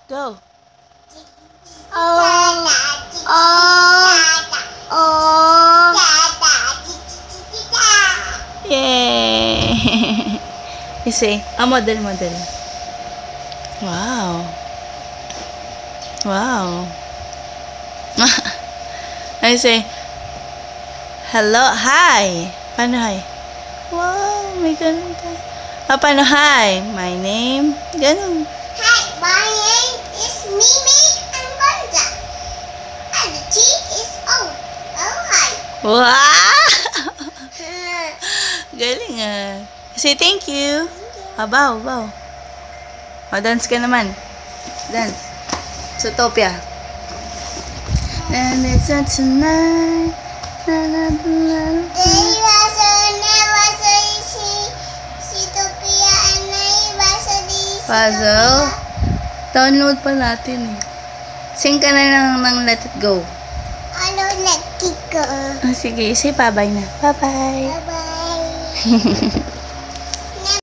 Go. Oh. Yay! You say, model. Wow. Wow. I say, hello, hi. Paano hi? Wow, may ganun tayo. Paano hi? My name? Ganun. Hi, my name is Mimi and Gonza. And the T is O. Oh, hi. Wow! Galing ah. Say thank you. Baw. Dance ka naman. Dance. Zootopia. And it's a tonight. Puzzle. Download pa natin eh. Sing ka na lang ng Let It Go. Ano, let it go. Sige, say bye-bye na. Bye-bye. Bye-bye.